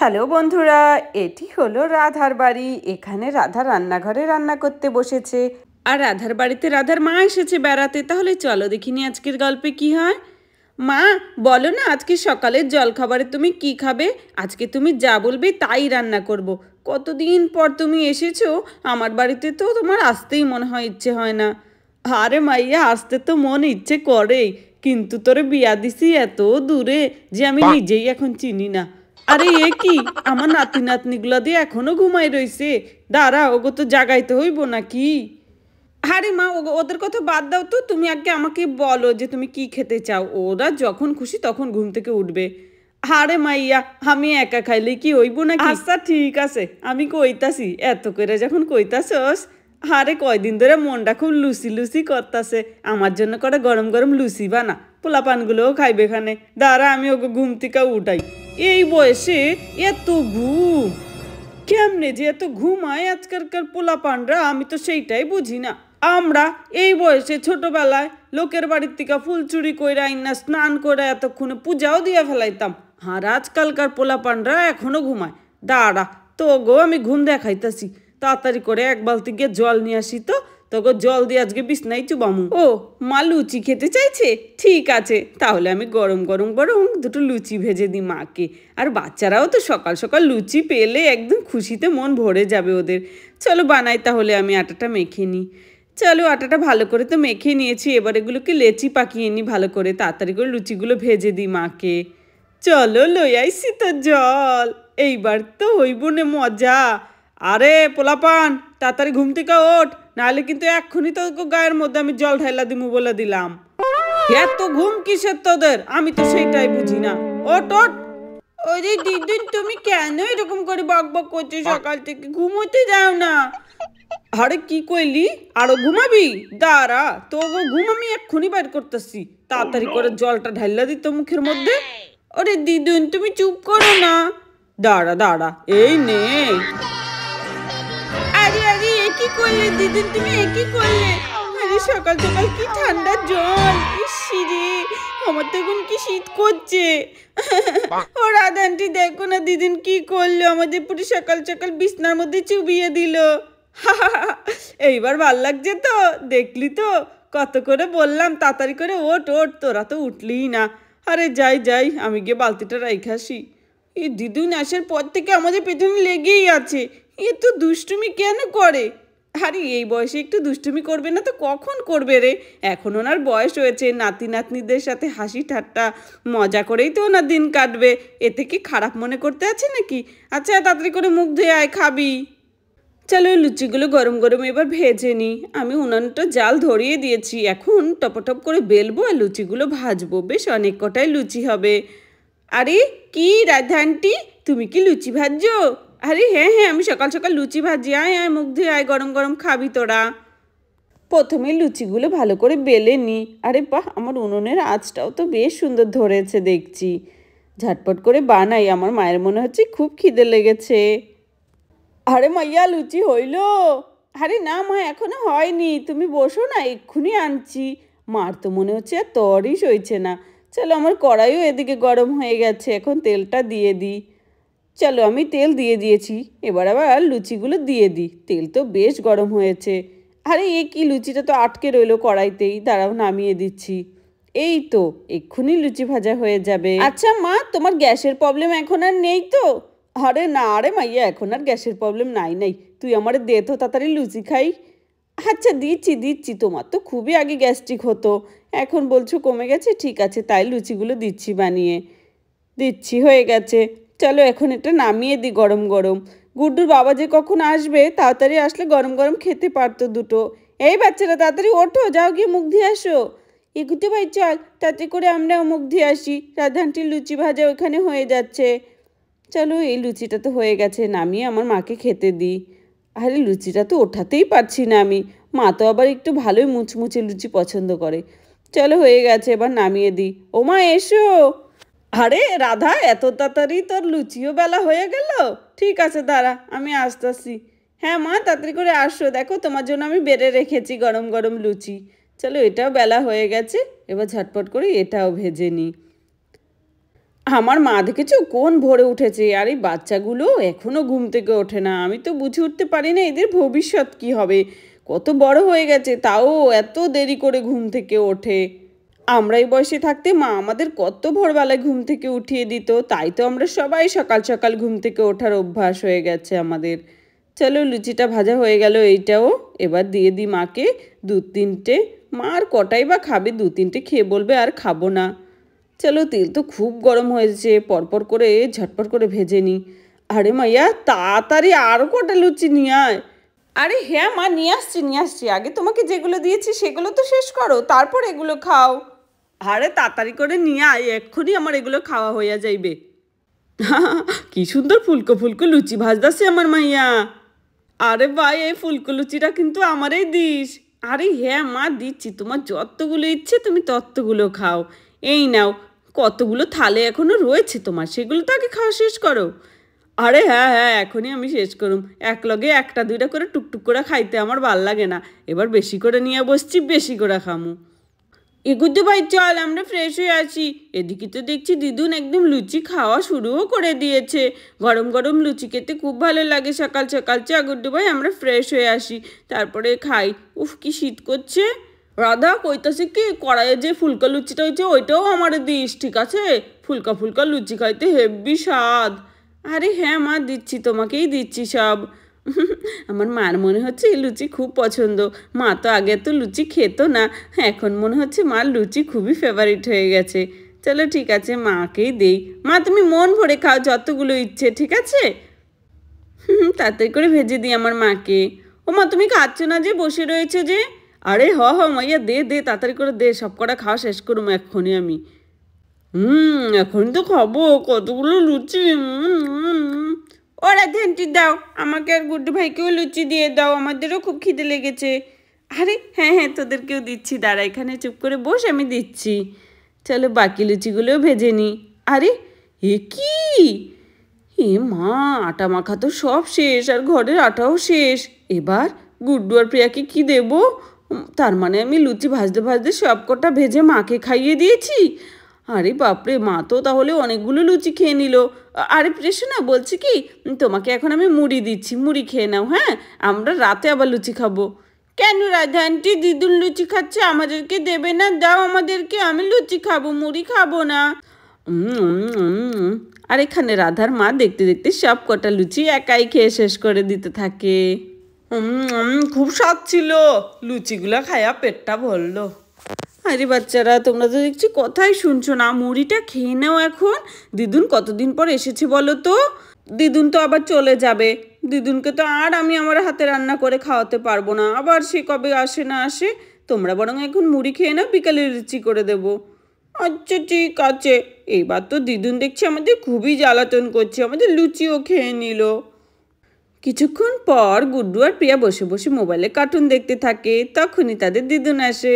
Hello বন্ধুরা, এটি হলো রাধার বাড়ি। এখানে রাধা রান্নাঘরে রান্না করতে বসেছে। আর রাধার বাড়িতে রাধার মা এসেছে বেড়াতে। তাহলে চলো দেখিনি আজকের গল্পে কি হয়। মা, বলো না আজকে সকালের জলখাবারে তুমি কি খাবে? আজকে তুমি যা বলবে তাই রান্না করব। কতদিন পর তুমি এসেছো আমার বাড়িতে, তো তোমার আসতেই মনে হয় ইচ্ছে হয় না। আরে মাইয়া, আসতে তো মন ইচ্ছে করেই, কিন্তু তোরে বিয়া দিছি এত দূরে যে আমি নিজেই এখন চিনি না। আরে এ কি, আমার নাতি নাতনিগুলা দিয়ে এখনো ঘুমাই রইছে। দাঁড়া, ওগো তো জাগাইতে হইব নাকি? আরে মা, ওদের কথা বাদ দাও তো, তুমি আগে আমাকে বলো যে তুমি কি খেতে চাও। ওরা যখন খুশি তখন ঘুম থেকে উঠবে। আরে মাইয়া, আমি একা খাইলে কি হইব নাকি? আচ্ছা ঠিক আছে, আমি কইতাছি। এত করে যখন কইতাছস, আরে কয়দিন ধরে মনটা খুব লুচি লুচি করতাছে। আমার জন্য করে গরম গরম লুচি বানা, পোলাপানগুলোও খাইবে এখানে। দাঁড়া, আমি ওকে ঘুম থেকে উঠাই। এই বয়সে এত ঘুম কেমনে যে এত ঘুমায় আজকালকার পোলাপানরা, আমি তো সেইটাই বুঝি না। আমরা এই বয়সে ছোটবেলায় লোকের বাড়ির থেকে ফুল চুরি কইরা আইনা স্নান করে এতক্ষণে পূজাও দিয়ে ফেলাইতাম। আর আজকালকার পোলাপানরা এখনো ঘুমায়। দাঁড়া, তো গো আমি ঘুম দেখাইতাছি। তাড়াতাড়ি করে এক বালতি গিয়ে জল নিয়ে আসি তো। তোকে জল দিয়ে আজকে বিছনাই চুবামু। ও মা লুচি খেতে চাইছে, ঠিক আছে, তাহলে আমি গরম গরম গরম দুটো লুচি ভেজে দিই মাকে। আর বাচ্চারাও তো সকাল সকাল লুচি পেলে একদম খুশিতে মন ভরে যাবে ওদের। চলো বানাই তাহলে, আমি আটাটা মেখে নিই। চলো, আটাটা ভালো করে তো মেখে নিয়েছি, এবার এগুলোকে লেচি পাকিয়ে নিই ভালো করে। তাড়াতাড়ি করে লুচিগুলো ভেজে দিই মাকে। চলো লই আইসি তো জল, এইবার তো হইব নে মজা। আরে পোলাপান, তাড়াতাড়ি ঘুম থেকে ওঠ, নাহলে কিন্তু এক্ষুনি তো গায়ের মধ্যে আমি জল ঢাইলা দিমু বলে দিলাম। এত ঘুম কিসের তোদের, আমি তো সেইটাই বুঝি না। ওঠ ওঠ। ওরে দিদুন, তুমি কেন এরকম করে বক বক করছো সকাল থেকে? ঘুমোতে যাও না। আরে কি কইলি, আরো ঘুমাবি? দাঁড়া, তো ঘুম আমি এক্ষুনি বাইর করতেছি। তাড়াতাড়ি করে জলটা ঢাইলা দিত মুখের মধ্যে। ওরে দিদুন, তুমি চুপ করো না। দাঁড়া দাঁড়া, এই নে। আরে আরে, এ কি করলে দিদুন, তুমি এ কি করলে? আরে সকাল সকাল কি ঠান্ডা জল, ইসিরে আমার তো এখন কি শীত করছে। ও রাধা আন্টি, দেখো না দিদিন কি করলো, আমাদের পুরো সকাল সকাল বিছনার মধ্যে চুবিয়ে দিল। এইবার ভাল লাগছে তো? দেখলি তো কত করে বললাম তাড়াতাড়ি করে ওঠ ওঠ, তোরা তো উঠলিই না। আরে যাই যাই, আমি গিয়ে বালতিটা রাইখে আসি। এই দিদুন আসার পর থেকে আমাদের পেছনে লেগেই আছে। এ তো দুষ্টুমি কেন করে? আরে এই বয়সে একটু দুষ্টুমি করবে না তো কখন করবে রে? এখন ওনার বয়স হয়েছে, নাতি নাতনিদের সাথে হাসি ঠাট্টা মজা করেই তো ওনার দিন কাটবে। এতে কি খারাপ মনে করতে আছে নাকি? আচ্ছা তাড়াতাড়ি করে মুখ ধুয়ে আয়, খাবি। চলো লুচিগুলো গরম গরম এবার ভেজে নিই। আমি উনানটা জাল ধরিয়ে দিয়েছি, এখন টপটপ করে বেলবো আর লুচিগুলো ভাজবো। বেশ অনেক কটাই লুচি হবে। আরে কি রাধা আন্টি, তুমি কি লুচি ভাজছো? আরে হ্যাঁ হ্যাঁ, আমি সকাল সকাল লুচি ভাজি। আয় আয়, মুখ ধুয়ে আয়, গরম গরম খাবি তোরা। প্রথমে লুচিগুলো ভালো করে বেলে নিই। আরে বাহ, আমার উনুনের আঁচটাও তো বেশ সুন্দর ধরেছে দেখছি। ঝটপট করে বানাই, আমার মায়ের মনে হচ্ছে খুব খিদে লেগেছে। আরে মাইয়া, লুচি হইল? আরে না মা, এখনো হয়নি, তুমি বসো না, এক্ষুনি আনছি। মার তো মনে হচ্ছে আর তরই সইছে না। চলো, আমার কড়াইও এদিকে গরম হয়ে গেছে, এখন তেলটা দিয়ে দিই। চলো, আমি তেল দিয়ে দিয়েছি, এবার আবার লুচিগুলো দিয়ে দিই। তেল তো বেশ গরম হয়েছে। আরে এ কি, লুচিটা তো আটকে রইলো কড়াইতেই। দাঁড়াও, নামিয়ে দিচ্ছি। এই তো, এক্ষুনি লুচি ভাজা হয়ে যাবে। আচ্ছা মা, তোমার গ্যাসের প্রবলেম এখন আর নেই তো? আরে না রে মাইয়া, এখন আর গ্যাসের প্রবলেম নাই নাই। তুই আমার দে তো তাড়াতাড়ি লুচি খাই। আচ্ছা দিচ্ছি দিচ্ছি, তোমার তো খুবই আগে গ্যাস্ট্রিক হতো, এখন বলছো কমে গেছে, ঠিক আছে, তাই লুচিগুলো দিচ্ছি বানিয়ে। দিচ্ছি, হয়ে গেছে। চলো এখন এটা নামিয়ে দিই গরম গরম। গুড্ডুর বাবা যে কখন আসবে, তাড়াতাড়ি আসলে গরম গরম খেতে পারতো দুটো। এই বাচ্চারা তাড়াতাড়ি ওঠো, যাও গিয়ে মুখ দিয়ে আসো। এগুতে ভাই চল, তাতে করে আমরাও মুখ দিয়ে আসি। রাধানটির লুচি ভাজা ওইখানে হয়ে যাচ্ছে। চলো, এই লুচিটা তো হয়ে গেছে, নামিয়ে আমার মাকে খেতে দিই। আরে লুচিটা তো ওঠাতেই পারছি না আমি। মা তো আবার একটু ভালোই মুচমুচে লুচি পছন্দ করে। চলো হয়ে গেছে, এবার নামিয়ে দিই। ও মা এসো। আরে রাধা, এত তাড়াতাড়ি তোর লুচিও বেলা হয়ে গেল? ঠিক আছে দাঁড়া, আমি আসতেছি। হ্যাঁ মা, তাড়াতাড়ি করে আসো, দেখো তোমার জন্য আমি বেড়ে রেখেছি গরম গরম লুচি। চলো, এটাও বেলা হয়ে গেছে, এবার ঝটপট করে এটাও ভেজে নিই। আমার মা দেখেছো কোন ভোরে উঠেছে, আর এই বাচ্চাগুলো এখনো ঘুম থেকে ওঠে না। আমি তো বুঝে উঠতে পারি না এদের ভবিষ্যৎ কি হবে। কত বড় হয়ে গেছে তাও এত দেরি করে ঘুম থেকে ওঠে। আমরা এই বয়সে থাকতে মা আমাদের কত ভোরবেলায় ঘুম থেকে উঠিয়ে দিত, তাই তো আমরা সবাই সকাল সকাল ঘুম থেকে ওঠার অভ্যাস হয়ে গেছে আমাদের। চলো লুচিটা ভাজা হয়ে গেল, এইটাও এবার দিয়ে দিই মাকে 2-3টে। মা আর কটাই বা খাবে, 2-3টে খেয়ে বলবে আর খাবো না। চলো তেল তো খুব গরম হয়েছে, পরপর করে ঝটপট করে ভেজে নিই। আরে মাইয়া তাড়াতাড়ি আরও কটা লুচি নিয়ে আয়। আরে হ্যাঁ মা, নিয়ে আসছি। আগে তোমাকে যেগুলো দিয়েছি সেগুলো তো শেষ করো, তারপর এগুলো খাও। আরে তাড়াতাড়ি করে নিয়ে আয়, এক্ষুনি আমার এগুলো খাওয়া হইয়া যাইবে। কি সুন্দর ফুলকো ফুলকো লুচি ভাজদাছে আমার মাইয়া। আরে ভাই এই ফুলকো লুচিটা কিন্তু আমারই দিস। আরে হ্যাঁ মা দিচ্ছি, তোমার যতগুলো ইচ্ছে তুমি ততগুলো খাও। এই নাও, কতগুলো থালে এখনো রয়েছে তোমার, সেগুলো তো আগে খাওয়া শেষ করো। আরে হ্যাঁ এখনই আমি শেষ করুম। একলগে 1-2টা করে টুকটুক করে খাইতে আমার ভাল লাগে না। এবার বেশি করে নিয়ে বসছি, বেশি করে খামু। এগুদ্দু ভাই চল আমরা ফ্রেশ হয়ে আসি। এদিকে তো দেখছি দিদুন একদম লুচি খাওয়া শুরুও করে দিয়েছে। গরম গরম লুচি খেতে খুব ভালো লাগে সকাল সকাল। চা গুড্ডু ভাই আমরা ফ্রেশ হয়ে আসি, তারপরে খাই। উফ কি শীত করছে। রাধা কইতাছে কি, কড়াইয়ে যে ফুলকা লুচিটা হয়েছে ওইটাও আমার দিস, ঠিক আছে? ফুলকা ফুলকা লুচি খাইতে হেব্বি স্বাদ। আরে হ্যাঁ মা দিচ্ছি, তোমাকেই দিচ্ছি সব। আমার মার মনে হচ্ছে এই লুচি খুব পছন্দ। মা তো আগে তো লুচি খেত না, এখন মনে হচ্ছে মার লুচি খুবই ফেভারিট হয়ে গেছে। চলো ঠিক আছে মাকেই দেই। মা তুমি মন ভরে খাও যতগুলো ইচ্ছে, ঠিক আছে? তাড়াতাড়ি করে ভেজে দিই আমার মাকে। ও মা তুমি খাচ্ছ না যে, বসে রয়েছে যে? আরে মাইয়া দে তাড়াতাড়ি করে দে, সব কটা খাওয়া শেষ করুম এক্ষুনি আমি। এখন তো খাবো কতগুলো লুচি। ওরা ঘেন্টি দাও, আমাকে আর গুড্ডু ভাইকেও লুচি দিয়ে দাও, আমাদেরও খুব খিদে লেগেছে। আরে হ্যাঁ তোদেরকেও দিচ্ছি, দাঁড়া এখানে চুপ করে বস, আমি দিচ্ছি। চলো বাকি লুচিগুলোও ভেজে নিই। আরে এ কি, এ মা আটা মাখা তো সব শেষ, আর ঘরের আটাও শেষ। এবার গুড্ডু আর প্রিয়াকে কি দেবো? তার মানে আমি লুচি ভাজতে ভাজতে সব কটা ভেজে মাকে খাইয়ে দিয়েছি। আরে বাপরে, মা তো তাহলে অনেকগুলো লুচি খেয়ে নিল। আরে প্রেশনা বলছি কি, তোমাকে এখন আমি মুড়ি দিচ্ছি, মুড়ি খেয়ে নাও। হ্যাঁ আমরা রাতে আবার লুচি খাবো। কেন রাধা আন্টি, দিদুন লুচি খাচ্ছে, আমাদেরকে দেবে না? দাও আমাদেরকে, আমি লুচি খাবো, মুড়ি খাবো না। আর এখানে রাধার মা দেখতে দেখতে সব কটা লুচি একাই খেয়ে শেষ করে দিতে থাকে। খুব স্বাদ ছিল, লুচিগুলা খায়া পেটটা ভরলো। আরে বাচ্চারা তোমরা তো দেখছি কথাই শুনছো না, মুড়িটা খেয়ে নাও এখন। দিদুন কতদিন পর এসেছে বলো তো? দিদুন তো আবার চলে যাবে, দিদুনকে তো আর আমি আমার হাতে রান্না করে খাওয়াতে পারবো না, আবার সে কবে আসে না আসে। তোমরা বরং এখন মুড়ি খেয়ে নাও, বিকালে লুচি করে দেবো। আচ্ছা ঠিক আছে। এইবার তো দিদুন দেখছি আমাদের খুবই জ্বালাতন করছে, আমাদের লুচিও খেয়ে নিল। কিছুক্ষণ পর গুড্ডু আর প্রিয়া বসে বসে মোবাইলে কার্টুন দেখতে থাকে, তখনই তাদের দিদুন আসে।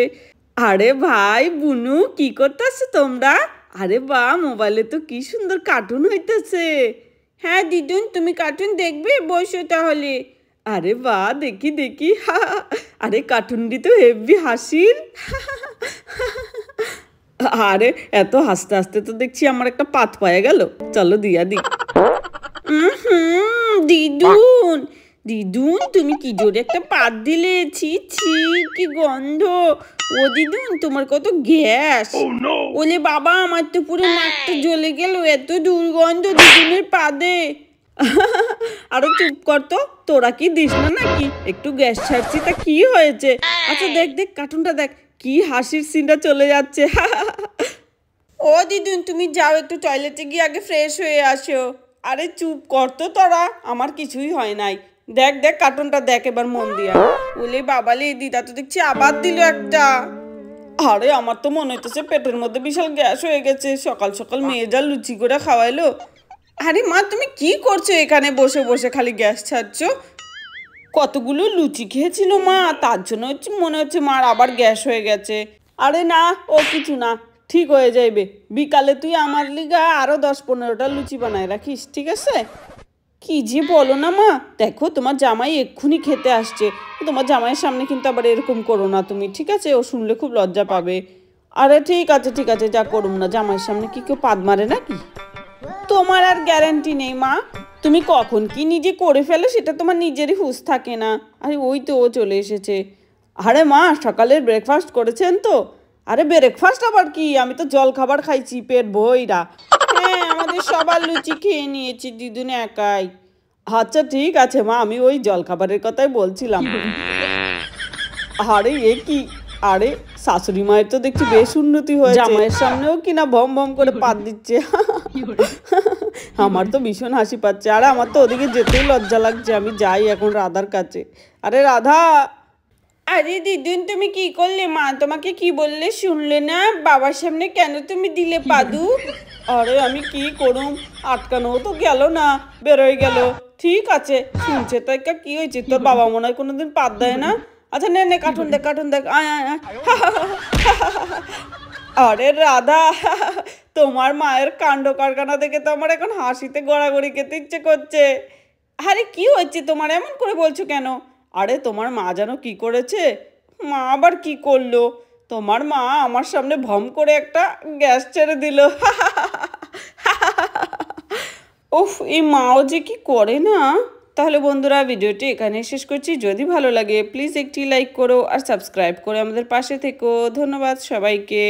আরে ভাই বুনু কি করতেছো তোমরা? আরে বাহ, মোবাইলে তো কি সুন্দর কার্টুন হইতেছে। হ্যাঁ দিদুন তুমি কার্টুন দেখবে, বসো তাহলে। আরে বাহ দেখি দেখি। আরে কার্টুনটি তো হেভি হাসির। আরে এত হাসতে হাসতে তো দেখছি আমার একটা পাত পায়ে গেল, চলো দিয়া দি। দিদুন দিদুন তুমি কি জোরে একটা পাত দিলে, ছি ছি কি গন্ধ। ও দিদুন তোমার কত গ্যাস। ওলে বাবা আমার তো পুরো নাকটা জ্বলে গেল, এত দুর্গন্ধ দিদুনের পাদে। আরো চুপ কর তো, তোরা কি দিস না নাকি? একটু গ্যাস ছাড়ছি তা কি হয়েছে? আচ্ছা দেখ দেখ কার্টুনটা দেখ, কি হাসির সিনটা চলে যাচ্ছে। ও দিদুন তুমি যাও একটু টয়লেটে গিয়ে আগে ফ্রেশ হয়ে আসো। আরে চুপ কর তো তোরা, আমার কিছুই হয় নাই। দেখ দেখ কার্টুনটা দেখ এবার মন দিয়া। ওলে বাবালে দিদা তো দেখছি আবার দিল একটা। আরে আমার তো মনে হইতেছে পেটের মধ্যে বিশাল গ্যাস হয়ে গেছে, সকাল সকাল মেয়ে যা লুচি করে খাওয়াইলো। আরে মা তুমি কি করছো এখানে বসে বসে খালি গ্যাস ছাড়ছো? কতগুলো লুচি খেয়েছিল মা, তার জন্য মনে হচ্ছে মার আবার গ্যাস হয়ে গেছে। আরে না ও কিছু না, ঠিক হয়ে যাইবে। বিকালে তুই আমার লিগা আরো 10-15টা লুচি বানায় রাখিস, ঠিক আছে? কি যে বলো না মা, দেখো তোমার জামাই এক্ষুনি খেতে আসছে, তোমার জামাইয়ের সামনে কিন্তু আবার এরকম করো না তুমি, ঠিক আছে? ও শুনলে খুব লজ্জা পাবে। আরে ঠিক আছে যা করুম না, জামাইয়ের সামনে কি কেউ পাদ মারে নাকি? তোমার আর গ্যারান্টি নেই মা, তুমি কখন কি নিজে করে ফেলো সেটা তোমার নিজেরই হুঁশ থাকে না। আরে ওই তো ও চলে এসেছে। আরে মা, সকালের ব্রেকফাস্ট করেছেন তো? আরে ব্রেকফাস্ট আবার কি, আমি তো জল খাবার খাইছি পেট ভইরা। হ্যাঁ, আমাদের সবার লুচি খেয়ে নিয়েছি, দিদুন একাই। আচ্ছা ঠিক আছে মা, আমি ওই জল খাবারের কথাই বলছিলাম। আরে এ কি, আরে শাশুড়ি মায়ের তো দেখছি বেশ উন্নতি হয়েছে, জামাইয়ের সামনেও কিনা ভম ভম করে পাত দিচ্ছে। আমার তো ভীষণ হাসি পাচ্ছে। আরে আমার তো ওদিকে যেতেই লজ্জা লাগছে, আমি যাই এখন রাধার কাছে। আরে রাধা। আরে দিদুন তুমি কি করলে? মা তোমাকে কি বললে শুনলে না? বাবার সামনে কেন তুমি দিলে পাদু? আরে আমি কি করুম, আটকানো তো গেল না, বেরোয় গেল। ঠিক আছে, শুনছে তো একটা, কি হয়েছে? তোর বাবা মনে হয় কোনোদিন পাত দেয় না। আচ্ছা নে নে, কার্টুন দেখ কার্টুন দেখ, আয় আয় আয়। আরে রাধা, তোমার মায়ের কাণ্ড কারখানা দেখে তো আমার এখন হাসিতে গড়াগড়ি খেতে ইচ্ছে করছে। আরে কি হচ্ছে তোমার, এমন করে বলছো কেন? আরে তোমার মা যেন কি করেছে? মা আবার কি করলো? তোমার মা আমার সামনে ভম করে একটা গ্যাস ছেড়ে দিল। উফ, এই মাও যে কি করে না। তাহলে বন্ধুরা, ভিডিওটি এখানে শেষ করছি। যদি ভালো লাগে প্লিজ একটি লাইক করো আর সাবস্ক্রাইব করে আমাদের পাশে থেকো। ধন্যবাদ সবাইকে।